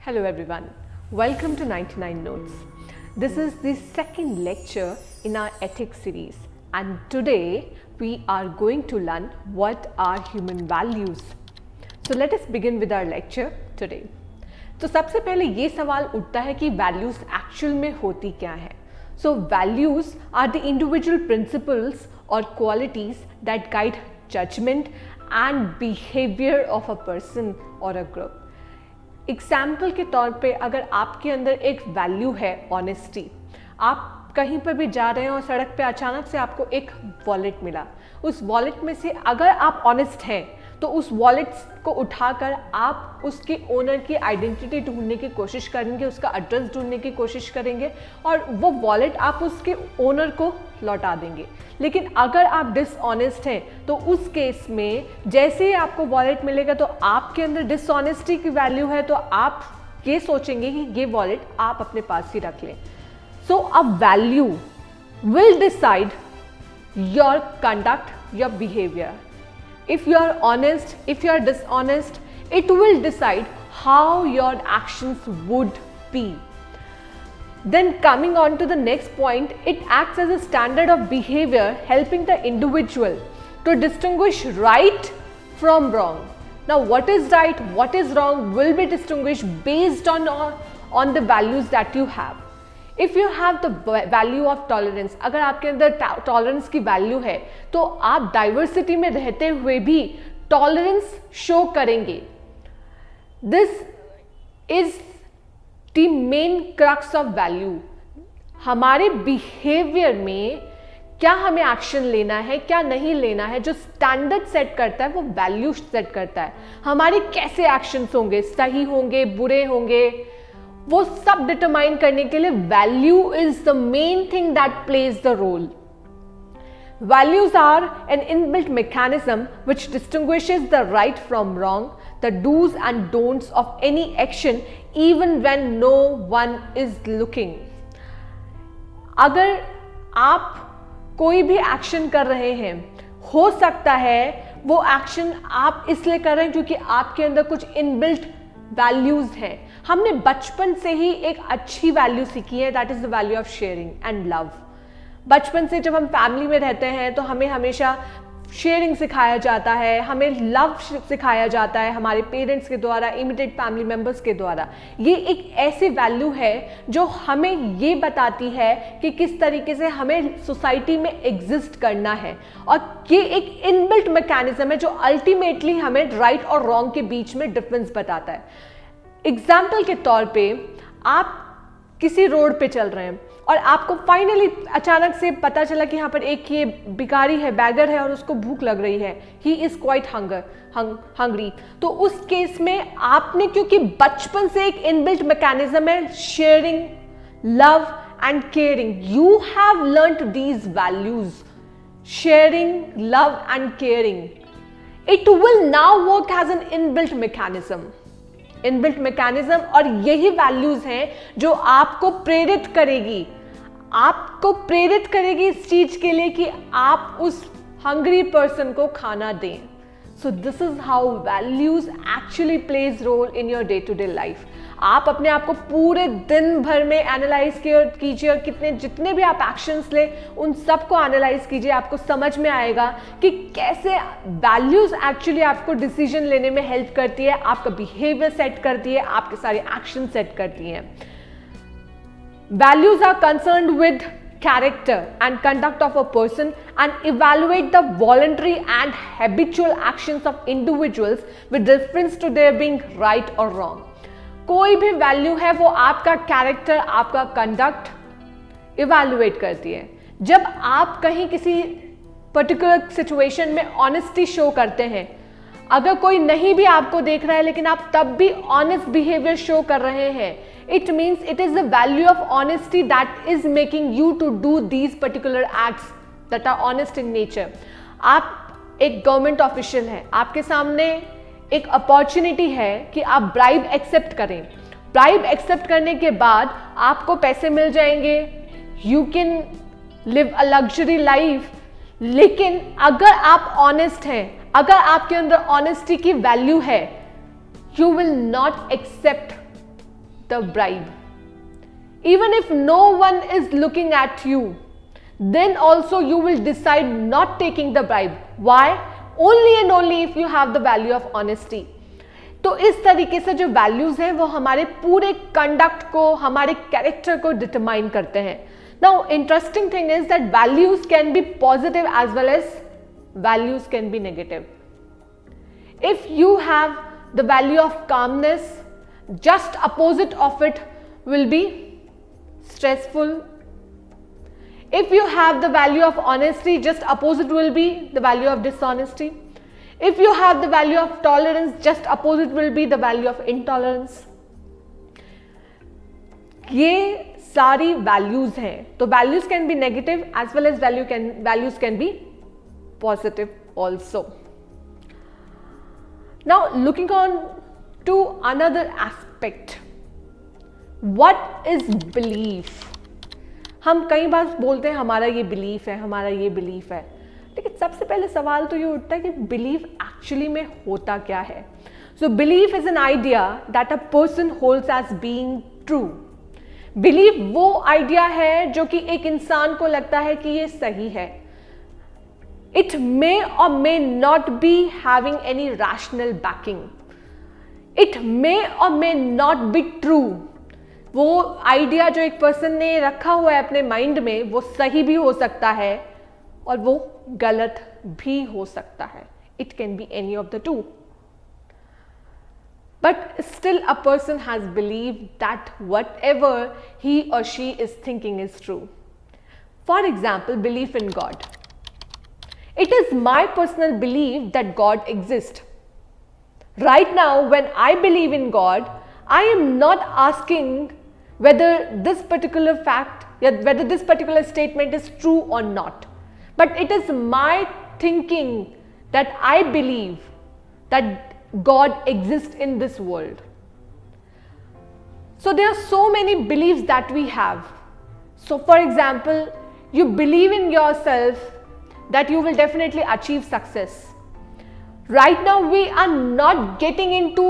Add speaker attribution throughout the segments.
Speaker 1: Hello everyone, welcome to 99 Notes. This is the second lecture in our ethics series and today we are going to learn what are human values. So let us begin with our lecture today. तो सबसे पहले ये सवाल उठता है कि values actual में होती क्या है. So values are the individual principles or qualities that guide judgment and behavior of a person or a group. Example के तौर पे अगर आपके अंदर एक वैल्यू है ऑनेस्टी, आप कहीं पर भी जा रहे हैं और सड़क पे अचानक से आपको एक वॉलेट मिला, उस वॉलेट में से अगर आप ऑनेस्ट हैं तो उस वॉलेट को उठाकर आप उसके ओनर की आइडेंटिटी ढूंढने की कोशिश करेंगे, उसका एड्रेस ढूंढने की कोशिश करेंगे और वो वॉलेट आप उसके ओनर को लौटा देंगे. लेकिन अगर आप डिसऑनेस्ट हैं तो उस केस में जैसे ही आपको वॉलेट मिलेगा तो आपके अंदर डिसऑनेस्टी की वैल्यू है तो आप ये सोचेंगे कि ये वॉलेट आप अपने पास ही रख लें. So a value will decide your conduct, your behaviour. If you are honest, if you are dishonest, it will decide how your actions would be. Then coming on to the next point, it acts as a standard of behavior helping the individual to distinguish right from wrong. Now what is right, what is wrong will be distinguished based on the values that you have. If you have the value of tolerance, अगर आपके अंदर tolerance की value है तो आप diversity में रहते हुए भी टॉलरेंस शो करेंगे. This is the main crux of value. हमारे बिहेवियर में क्या हमें एक्शन लेना है, क्या नहीं लेना है, जो स्टैंडर्ड सेट करता है वो वैल्यू सेट करता है. हमारे कैसे एक्शंस होंगे, सही होंगे, बुरे होंगे, वो सब डिटरमाइन करने के लिए value is the main thing that plays the role. Values are an inbuilt mechanism which distinguishes the right from wrong, the do's and don'ts of any action even when no one is looking. अगर आप कोई भी action कर रहे हैं, हो सकता है वो एक्शन आप इसलिए कर रहे हैं क्योंकि आपके अंदर कुछ इनबिल्ट वैल्यूज हैं. हमने बचपन से ही एक अच्छी वैल्यू सीखी है, that is the value of sharing and love. बचपन से जब हम फैमिली में रहते हैं तो हमें हमेशा शेयरिंग सिखाया जाता है, हमें लव सिखाया जाता है हमारे पेरेंट्स के द्वारा, इमीडिएट फैमिली मेंबर्स के द्वारा. ये एक ऐसी वैल्यू है जो हमें ये बताती है कि किस तरीके से हमें सोसाइटी में एग्जिस्ट करना है और ये एक इनबिल्ट मैकेनिज्म है जो अल्टीमेटली हमें राइट और रॉन्ग के बीच में डिफरेंस बताता है. एग्जाम्पल के तौर पे आप किसी रोड पे चल रहे हैं और आपको फाइनली अचानक से पता चला कि यहाँ पर एक ये भिखारी है, बैगर है और उसको भूख लग रही है. He is quite hungry. तो उस केस में आपने, क्योंकि बचपन से एक इनबिल्ट मैकेनिज्म है sharing, love and caring, you have learned these values, sharing, love and caring. It will now work as an inbuilt mechanism. Inbuilt mechanism और यही वैल्यूज हैं जो आपको प्रेरित करेगी इस चीज के लिए कि आप उस हंग्री पर्सन को खाना दें. So this is how values actually plays role in your day to day life. आप अपने आप को पूरे दिन भर में एनालाइज कीजिए और जितने भी आप एक्शंस ले उन सबको एनालाइज कीजिए. आपको समझ में आएगा कि कैसे वैल्यूज एक्चुअली आपको डिसीजन लेने में हेल्प करती है, आपका बिहेवियर सेट करती है, आपके सारे एक्शन सेट करती हैं. Values are concerned with character and conduct of a person and evaluate the voluntary and habitual actions of individuals with reference to their being right or wrong. कोई भी value है वो आपका कैरेक्टर, आपका conduct evaluate करती है. जब आप कहीं किसी पर्टिकुलर सिचुएशन में ऑनेस्टी शो करते हैं, अगर कोई नहीं भी आपको देख रहा है लेकिन आप तब भी ऑनेस्ट बिहेवियर शो कर रहे हैं, it means it is the value of honesty that is making you to do these particular acts that are honest in nature. आप एक गवर्नमेंट ऑफिशियल हैं, आपके सामने एक अपॉर्चुनिटी है कि आप ब्राइब एक्सेप्ट करें. ब्राइब एक्सेप्ट करने के बाद आपको पैसे मिल जाएंगे, you can live a luxury life. लेकिन अगर आप ऑनेस्ट हैं, अगर आपके अंदर ऑनेस्टी की वैल्यू है, you will not accept the bribe. Even if no one is looking at you, then also you will decide not taking the bribe. Why? Only and only if you have the value of honesty. तो इस तरीके से जो values हैं वो हमारे पूरे conduct को, हमारे कैरेक्टर को डिटरमाइन करते हैं. Now interesting thing is that values can be positive as well as values can be negative. If you have the value of calmness, just opposite of it will be stressful. If you have the value of honesty, just opposite will be the value of dishonesty. If you have the value of tolerance, just opposite will be the value of intolerance. ये सारी values हैं. तो values can be negative as well as values can be positive also. Now looking on to another aspect, what is belief? हम कई बार बोलते हैं हमारा ये बिलीफ है, हमारा ये बिलीफ है, लेकिन सबसे पहले सवाल तो ये उठता है कि बिलीफ एक्चुअली में होता क्या है. So belief is an idea that a person holds as being true. Belief वो आइडिया है जो कि एक इंसान को लगता है कि ये सही है. इट मे और may not be having any rational banking. It may और मे नॉट बी ट्रू. वो आइडिया जो एक पर्सन ने रखा हुआ है अपने माइंड में, वो सही भी हो सकता है और वो गलत भी हो सकता है. It can be any of the two. But still a person has believe that whatever he और she is thinking is true. For example, belief in God. It is my personal believe that God exist. Right now, when I believe in God, I am not asking whether this particular fact, whether this particular statement is true or not. But it is my thinking that I believe that God exists in this world. So there are so many beliefs that we have. So for example, you believe in yourself that you will definitely achieve success. Right now we are not getting into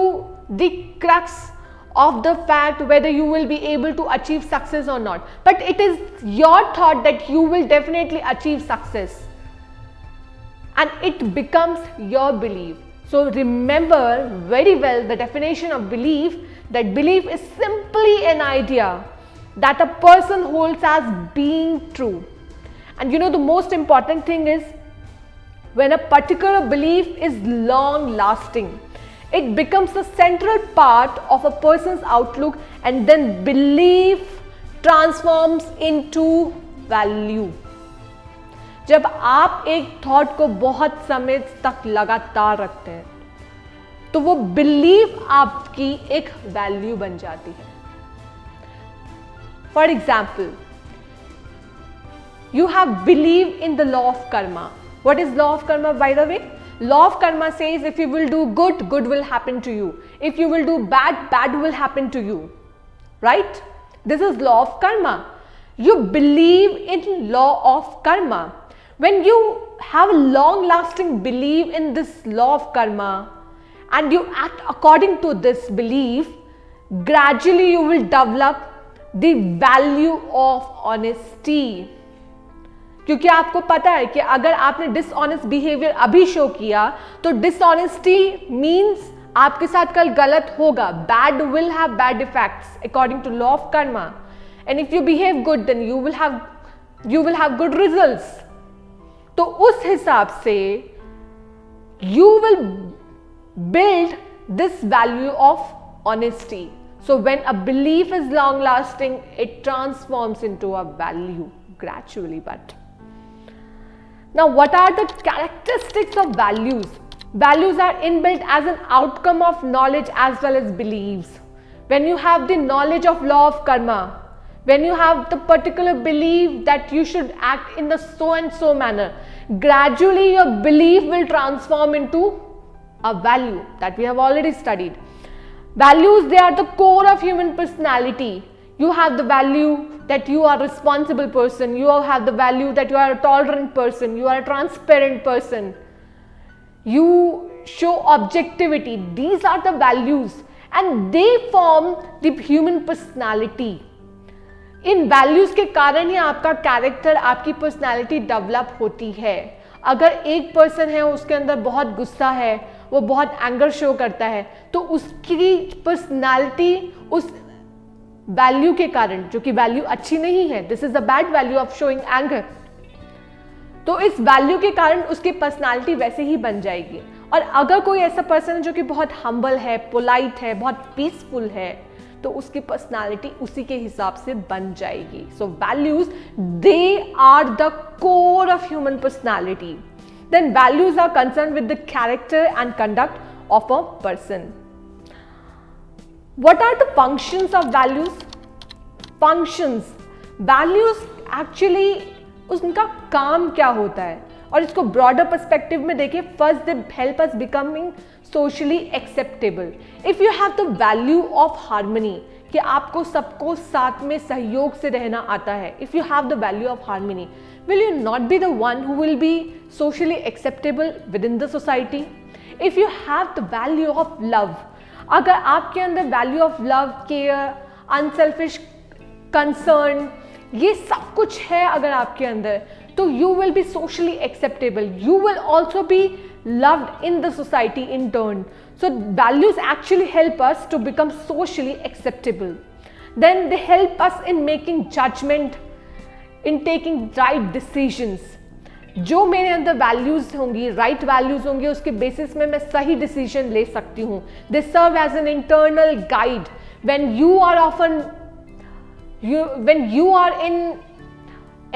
Speaker 1: the crux of the fact whether you will be able to achieve success or not, but it is your thought that you will definitely achieve success and it becomes your belief. So remember very well the definition of belief, that belief is simply an idea that a person holds as being true. And you know, the most important thing is, when a particular belief is long lasting, it becomes the central part of a person's outlook, and then belief transforms into value. जब आप एक thought को बहुत समय तक लगातार रखते हैं तो वो बिलीफ आपकी एक वैल्यू बन जाती है. For example, you have believed in the law of karma. What is law of karma, by the way? Law of karma says if you will do good, good will happen to you. If you will do bad, bad will happen to you. Right? This is law of karma. You believe in law of karma. When you have a long lasting belief in this law of karma and you act according to this belief, gradually you will develop the value of honesty. क्योंकि आपको पता है कि अगर आपने dishonest behaviour अभी show किया तो डिसऑनेस्टी मीन्स आपके साथ कल गलत होगा. Bad will have bad effects according to law of karma. And if you behave good then you will have good results. तो उस हिसाब से you will build this value of honesty. So when a belief is long lasting, it transforms into a value gradually. But now, what are the characteristics of values? Values are inbuilt as an outcome of knowledge as well as beliefs. When you have the knowledge of law of karma, when you have the particular belief that you should act in the so and so manner, gradually your belief will transform into a value that we have already studied. Values, they are the core of human personality. You have the value that you are a responsible person. You have the value that you are a tolerant person. You are a transparent person. You show objectivity. These are the values, and they form the human personality. In values के कारण ही आपका character, आपकी personality develop होती है. अगर एक person है उसके अंदर बहुत गुस्सा है, वो बहुत एंगर शो करता है, तो उसकी पर्सनालिटी उस वैल्यू के कारण, जो कि वैल्यू अच्छी नहीं है, this is the bad value of showing anger, तो इस वैल्यू के कारण उसकी पर्सनालिटी वैसे ही बन जाएगी. और अगर कोई ऐसा पर्सन है जो कि बहुत हम्बल है, पोलाइट है, बहुत पीसफुल है, तो उसकी पर्सनालिटी उसी के हिसाब से बन जाएगी. So values, they are the core of human personality. Then values are concern with the character and conduct of a person. What are the functions of values? Functions, values actually उनका काम क्या होता है, और इसको ब्रॉडर पर्सपेक्टिव में देखें. First, they help us becoming socially acceptable. If you have the value of harmony, कि आपको सबको साथ में सहयोग से रहना आता है, if you have the value of harmony, will you not be the one who will be socially acceptable with in the society. If you have the value of love, अगर आपके अंदर value of love, care, unselfish concern, ये सब कुछ है अगर आपके अंदर, तो you will be socially acceptable. You will also be loved in the society in turn. So values actually help us to become socially acceptable. Then they help us in making judgement, in taking right decisions. जो मेरे अंदर values होंगी, right values होंगी, उसके basis में मैं सही decision ले सकती हूँ. They serve as an internal guide when you are often, when you are in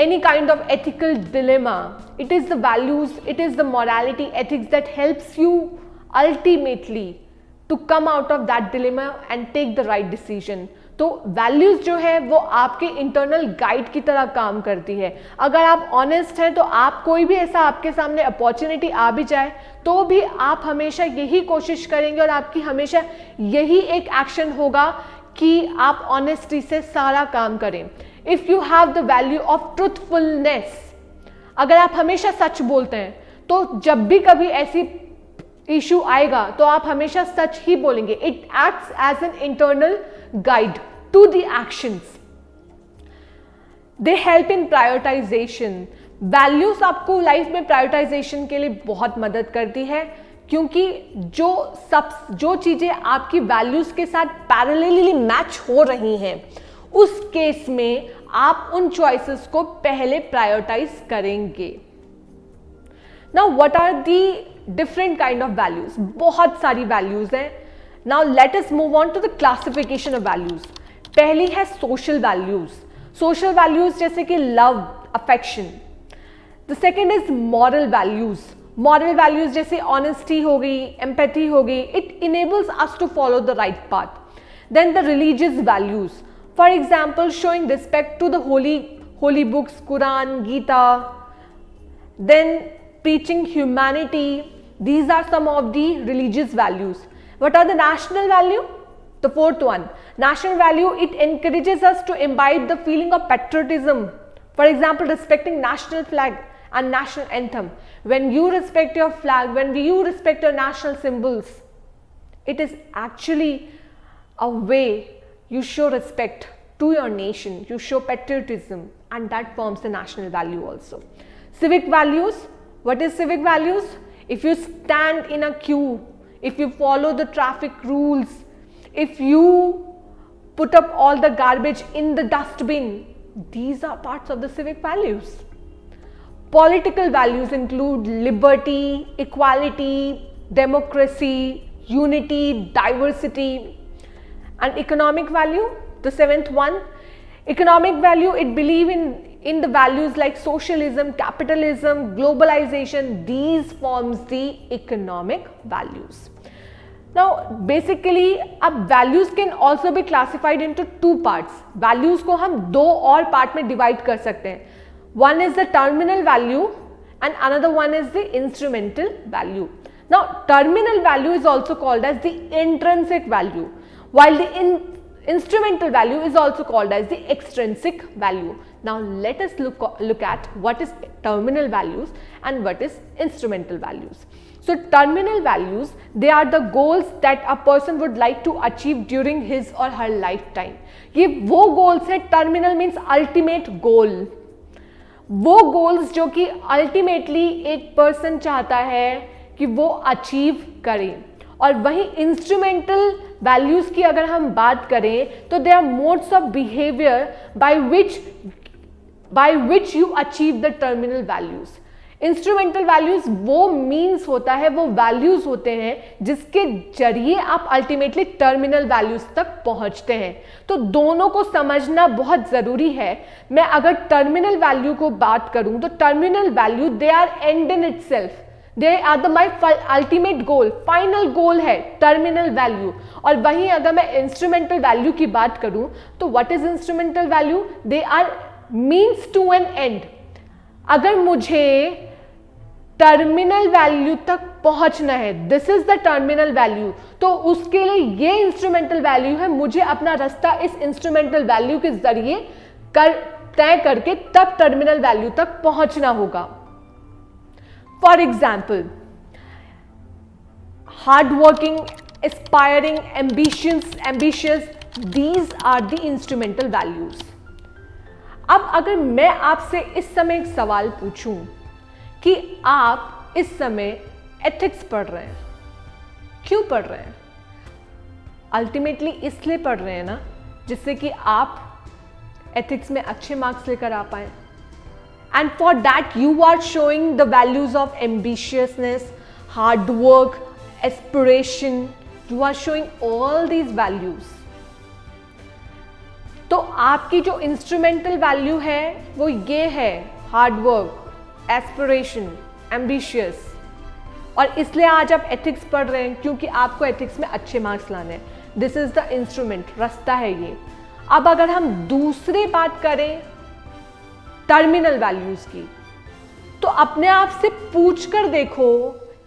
Speaker 1: any kind of ethical dilemma. It is the values, it is the morality, ethics that helps you ultimately to come out of that dilemma and take the right decision. तो values जो है वो आपके internal guide की तरह काम करती है. अगर आप ऑनेस्ट हैं तो आप, कोई भी ऐसा आपके सामने अपॉर्चुनिटी आ भी जाए तो भी आप हमेशा यही कोशिश करेंगे, और आपकी हमेशा यही एक एक्शन होगा कि आप ऑनेस्टी से सारा काम करें. If you have the value of truthfulness, अगर आप हमेशा सच बोलते हैं, तो जब भी कभी ऐसी इशू आएगा तो आप हमेशा सच ही बोलेंगे. It acts as an internal guide to the actions. They help in prioritization. Values आपको लाइफ में प्रायोरिटाइजेशन के लिए बहुत मदद करती है, क्योंकि जो चीजें आपकी वैल्यूज के साथ पैरेलली मैच हो रही हैं, उस केस में आप उन चॉइसेस को पहले प्रायोरिटाइज करेंगे. Now what are the different kind of values? बहुत सारी वैल्यूज हैं. Now let us move on to the classification of values. पहली है सोशल वैल्यूज. सोशल वैल्यूज जैसे कि love, affection. The second is moral values. Moral values जैसे honesty हो गई, एम्पैथी हो गई. It enables us to follow the right path. Then the religious values, for example showing respect to the holy books, Quran, Gita. Then preaching humanity. These are some of the religious values. What are the national value? The fourth one, national value, it encourages us to imbibe the feeling of patriotism. For example, respecting national flag and national anthem. When you respect your flag, when you respect your national symbols, it is actually a way you show respect to your nation, you show patriotism, and that forms the national value also. Civic values. What is civic values? If you stand in a queue, if you follow the traffic rules, if you put up all the garbage in the dustbin, these are parts of the civic values. Political values include liberty, equality, democracy, unity, diversity. And economic value, the seventh one, economic value, it believes in the values like socialism, capitalism, globalization. These forms the economic values. Now basically अब values can also be classified into two parts. Values को हम दो और part में divide कर सकते हैं. One is the terminal value and another one is the instrumental value. Now terminal value is also called as the intrinsic value, while the instrumental value is also called as the extrinsic value. Now let us look at what is terminal values and what is instrumental values. So terminal values, they are the goals that a person would like to achieve during his or her lifetime. ये वो goals है, terminal means ultimate goal. वो goals जो कि ultimately एक person चाहता है कि वो achieve करे. और वहीं इंस्ट्रूमेंटल वैल्यूज की अगर हम बात करें तो they are modes of behaviour by which you achieve the terminal values. Instrumental values वो मीन्स होता है, वो वैल्यूज होते हैं जिसके जरिए आप अल्टीमेटली टर्मिनल वैल्यूज तक पहुंचते हैं. तो दोनों को समझना बहुत जरूरी है. मैं अगर टर्मिनल वैल्यू को बात करूं तो terminal value they are end in itself, they are the my ultimate goal, final goal है टर्मिनल वैल्यू. और वहीं अगर मैं इंस्ट्रूमेंटल वैल्यू की बात करूं तो what is instrumental value? They are means to an end. अगर मुझे टर्मिनल वैल्यू तक पहुंचना है, this is the terminal value, तो उसके लिए ये इंस्ट्रूमेंटल वैल्यू है. मुझे अपना रास्ता इस इंस्ट्रूमेंटल वैल्यू के जरिए तय करके तब टर्मिनल वैल्यू तक पहुंचना होगा. For example, hardworking, aspiring, ambitious, these are the instrumental values. अब अगर मैं आपसे इस समय एक सवाल पूछूं कि आप इस समय एथिक्स पढ़ रहे हैं, क्यों पढ़ रहे हैं? अल्टीमेटली इसलिए पढ़ रहे हैं ना जिससे कि आप एथिक्स में अच्छे मार्क्स लेकर आ पाए. And for that you are showing the values of ambitiousness, hard work, aspiration. You are showing all these values. तो आपकी जो इंस्ट्रूमेंटल वैल्यू है वो ये है, हार्ड वर्क, एस्पिरेशन, एम्बिशियस. और इसलिए आज आप एथिक्स पढ़ रहे हैं क्योंकि आपको एथिक्स में अच्छे मार्क्स लाने हैं. दिस इज द इंस्ट्रूमेंट, रास्ता है ये. अब अगर हम दूसरी बात करें टर्मिनल वैल्यूज की, तो अपने आप से पूछ कर देखो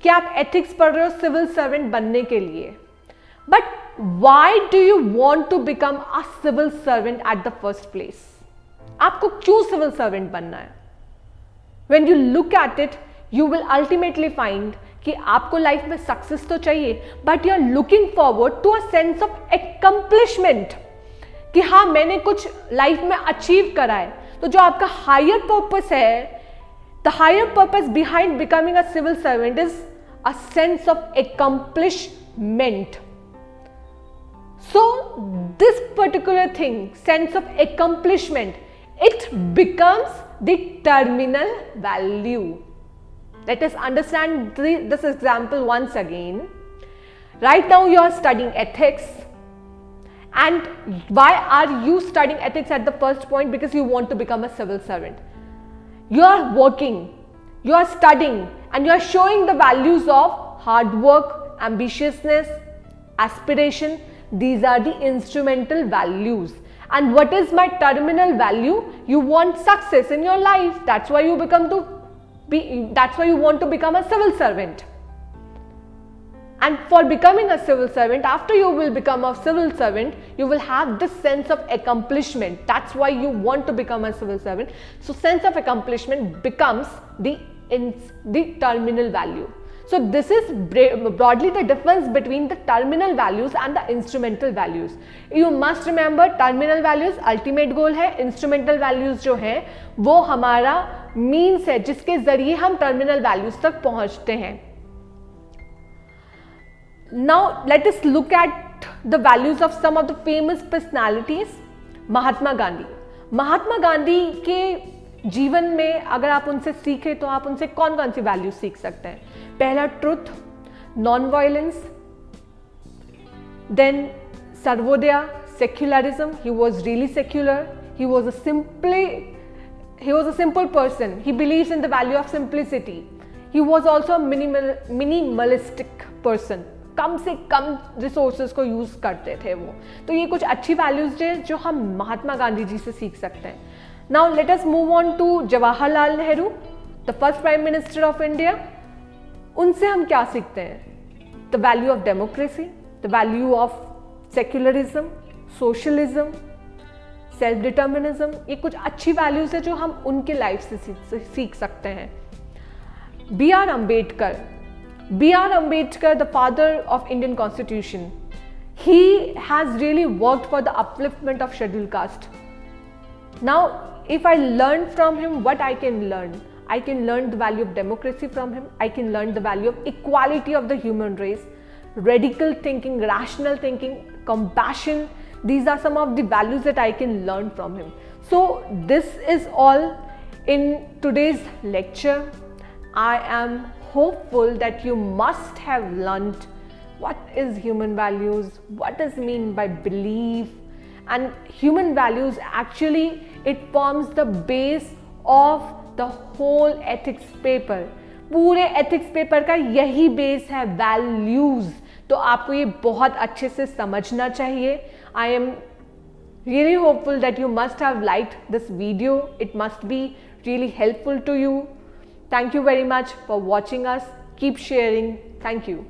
Speaker 1: कि आप एथिक्स पढ़ रहे हो सिविल सर्वेंट बनने के लिए, but why do you want to become a civil servant at the first place? आपको क्यों सिविल सर्वेंट बनना है? When you look at it you will ultimately find कि आपको लाइफ में सक्सेस तो चाहिए, but you are looking forward to a sense of accomplishment कि हाँ मैंने कुछ लाइफ में अचीव करा है. तो जो आपका हायर पर्पस है, the higher purpose behind becoming a civil servant is a sense of accomplishment. So this particular thing, sense of accomplishment, it becomes the terminal value. Let us understand this example once again. Right now you are studying ethics. And why are you studying ethics at the first point? Because you want to become a civil servant. You are working, you are studying, and you are showing the values of hard work, ambitiousness, aspiration. These are the instrumental values. And what is my terminal value? You want success in your life. That's why you that's why you want to become a civil servant. And for becoming a civil servant, after you will become a civil servant, you will have this sense of accomplishment. That's why you want to become a civil servant. So sense of accomplishment becomes the terminal value. So this is broadly the difference between the terminal values and the instrumental values. You must remember terminal values ultimate goal है, instrumental values जो है वो हमारा means है जिसके जरिए हम terminal values तक पहुंचते हैं. Now let us look at the values of some of the famous personalities. Mahatma Gandhi. Mahatma Gandhi के जीवन में अगर आप उनसे सीखें तो आप उनसे कौन कौन सी वैल्यूज सीख सकते हैं? पहला truth, non violence, then Sarvodaya, secularism. He was really secular. He was a simple person. He believes in the value of simplicity. He was also minimalistic person. कम से कम रिसोर्सेज को यूज करते थे वो. तो ये कुछ अच्छी वैल्यूज है जो हम महात्मा गांधी जी से सीख सकते हैं. Now let us move on to Jawaharlal Nehru, the first prime minister of India. उनसे हम क्या सीखते हैं? The value of democracy, the value of secularism, socialism, self determinism. ये कुछ अच्छी वैल्यूज है जो हम उनके लाइफ से सीख सकते हैं. B R Ambedkar, B.R. Ambedkar, the father of Indian Constitution, he has really worked for the upliftment of scheduled caste. Now, if I learn from him, what I can learn? I can learn the value of democracy from him. I can learn the value of equality of the human race, radical thinking, rational thinking, compassion. These are some of the values that I can learn from him. So this is all in today's lecture. I am hopeful that you must have learned what is human values, what does mean by belief, and human values actually it forms the base of the whole ethics paper. पूरे ethics paper का यही base है, values. तो आपको ये बहुत अच्छे से समझना चाहिए. I am really hopeful that you must have liked this video. It must be really helpful to you. Thank you very much for watching us. Keep sharing. Thank you.